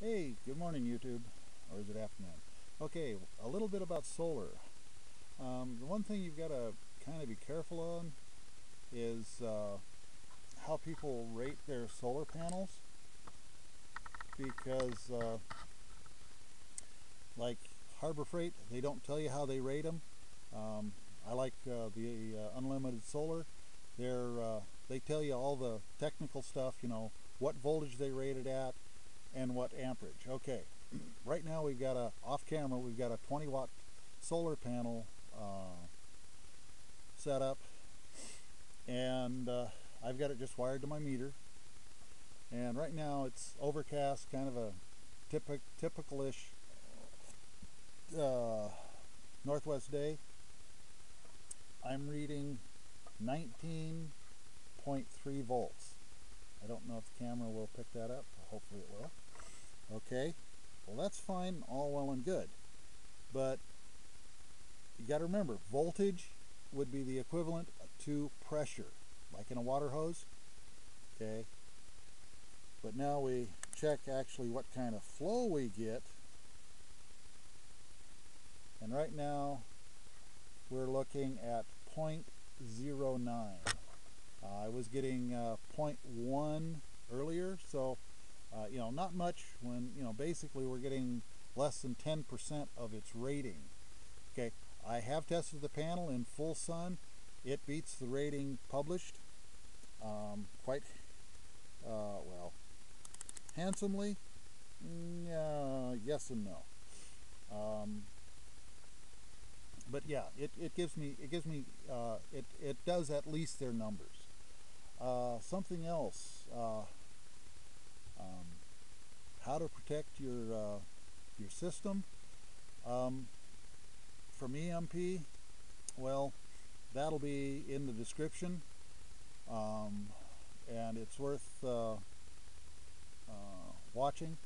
Hey, good morning YouTube, or is it afternoon? Okay, a little bit about solar. The one thing you've got to kind of be careful on is how people rate their solar panels because, like Harbor Freight, they don't tell you how they rate them. I like the unlimited solar. They tell you all the technical stuff, what voltage they rate it at and what amperage. Okay, right now we've got off camera, we've got a 20 watt solar panel set up, and I've got it just wired to my meter. And right now it's overcast, kind of a typical-ish uh, northwest day. I'm reading 19.3 volts. I don't know if the camera will pick that up. Hopefully it will. Okay, well that's fine, all well and good. But you got to remember, voltage would be the equivalent to pressure, like in a water hose. Okay, but now we check actually what kind of flow we get, and right now we're looking at 0.09. I was getting 0.1 earlier, so not much when basically we're getting less than 10% of its rating. Okay, I have tested the panel in full sun. It beats the rating published quite well, handsomely. Yes and no. But yeah, it does at least their numbers. Something else, um, how to protect your system from EMP. Well, that'll be in the description, um, and it's worth watching.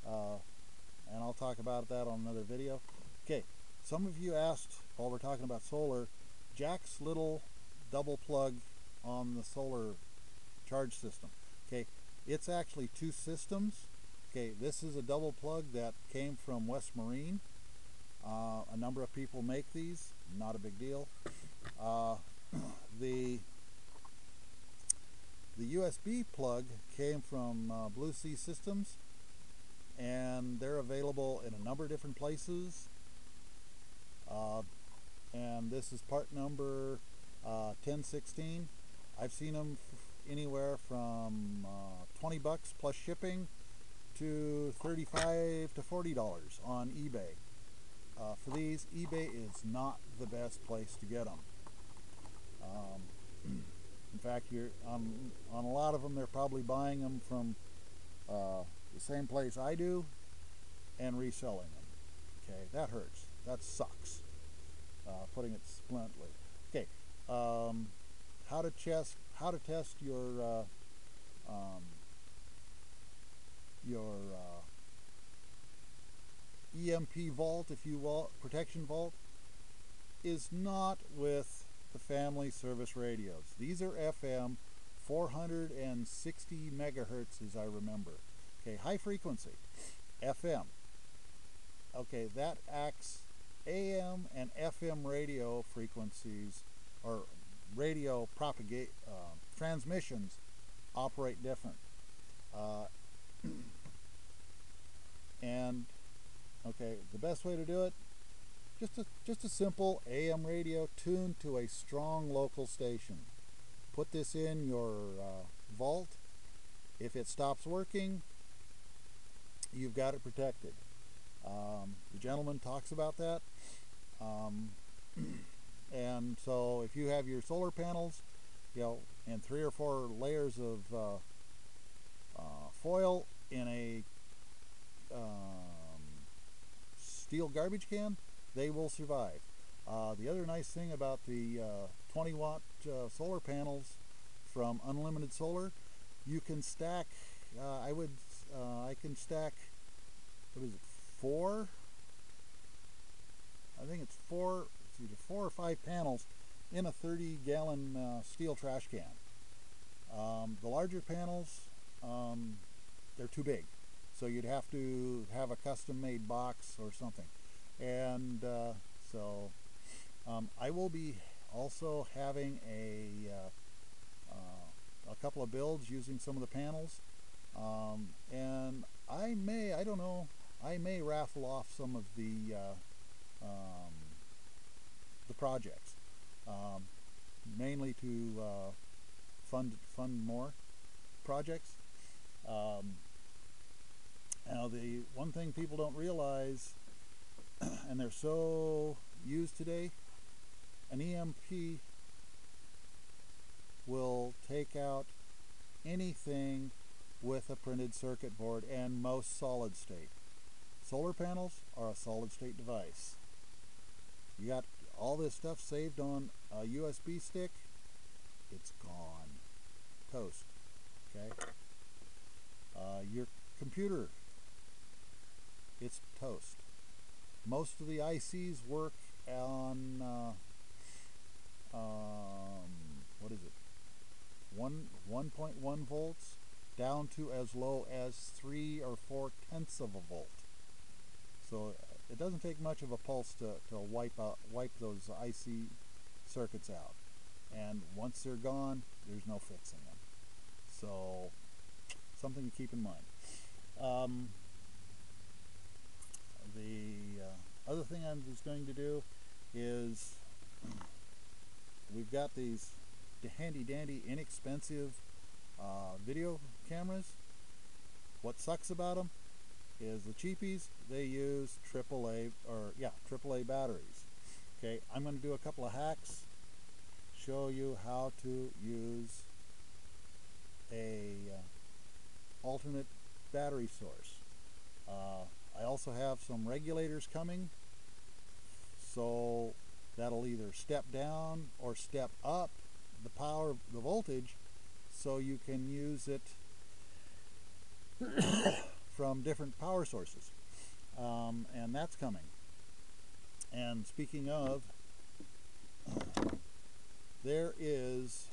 Uh, and I'll talk about that on another video. Okay, some of you asked while we're talking about solar, Jack's little double plug on the solar charge system. Okay, it's actually two systems. Okay, this is a double plug that came from West Marine. A number of people make these, not a big deal. Uh, the USB plug came from Blue Sea Systems, and they're available in a number of different places. And this is part number 1016. I've seen them anywhere from 20 bucks plus shipping to $35 to $40 on eBay. For these, eBay is not the best place to get them. In fact, you're on a lot of them, they're probably buying them from the same place I do and reselling them. Okay, that hurts. That sucks. Putting it bluntly. Okay, how to test your EMP vault, if you will, protection vault, is not with the family service radios. These are FM, 460 megahertz, as I remember. Okay, high frequency, FM. Okay, that acts AM and FM radio frequencies, or radio transmissions operate different. Uh, and okay, the best way to do it, just a simple AM radio tuned to a strong local station. Put this in your vault. If it stops working, you've got it protected. The gentleman talks about that. And so if you have your solar panels, and 3 or 4 layers of foil in a steel garbage can, they will survive. The other nice thing about the 20 watt solar panels from Unlimited Solar, you can stack, I can stack, what is it, 4? I think it's 4, it's either 4 or 5 panels in a 30-gallon steel trash can. The larger panels, they're too big. So you'd have to have a custom-made box or something. And I will be also having a couple of builds using some of the panels, and I don't know, I may raffle off some of the projects, mainly to fund more projects. Now the one thing people don't realize, and they're so used today, an EMP will take out anything with a printed circuit board and most solid state. Solar panels are a solid state device. You got all this stuff saved on a USB stick, it's gone. Toast. Okay? Your computer, it's toast. Most of the ICs work on what is it? 1.1 volts down to as low as 3 or 4/10 of a volt. So it doesn't take much of a pulse to wipe those IC circuits out. And once they're gone, there's no fixing them. So something to keep in mind. The other thing I was going to do is we've got these handy dandy inexpensive video cameras. What sucks about them is the cheapies, they use AAA batteries. Okay, I'm going to do a couple of hacks, show you how to use a alternate battery source. I also have some regulators coming, so that'll either step down or step up the power, the voltage, so you can use it from different power sources, and that's coming. And speaking of, there is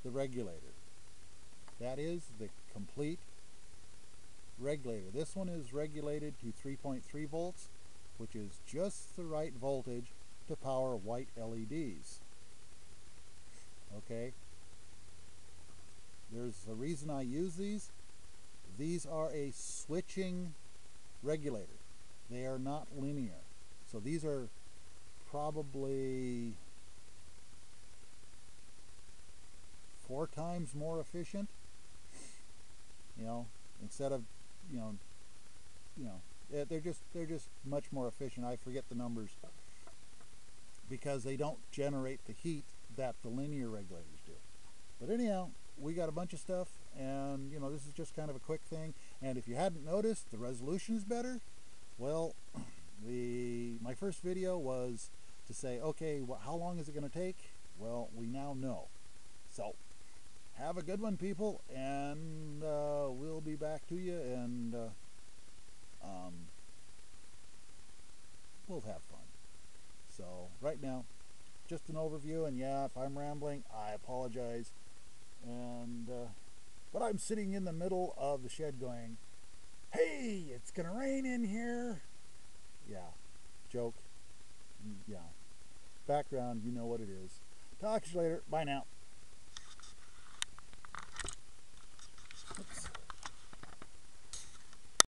the regulator. That is the complete regulator. This one is regulated to 3.3 volts, which is just the right voltage to power white LEDs. Okay, there's a reason I use these. These are a switching regulator. They are not linear. So these are probably 4 times more efficient. You know, instead of they're just much more efficient. I forget the numbers because they don't generate the heat that the linear regulators do. But anyhow, we got a bunch of stuff, and this is just kind of a quick thing. And if you hadn't noticed, the resolution is better. Well, my first video was to say, okay, how long is it going to take? Well, we now know. So have a good one, people, and we'll be back to you, and we'll have fun. So right now, just an overview, and yeah, if I'm rambling, I apologize. And but I'm sitting in the middle of the shed going, hey, it's gonna rain in here. Yeah, joke. Yeah, background, you know what it is. Talk to you later. Bye now.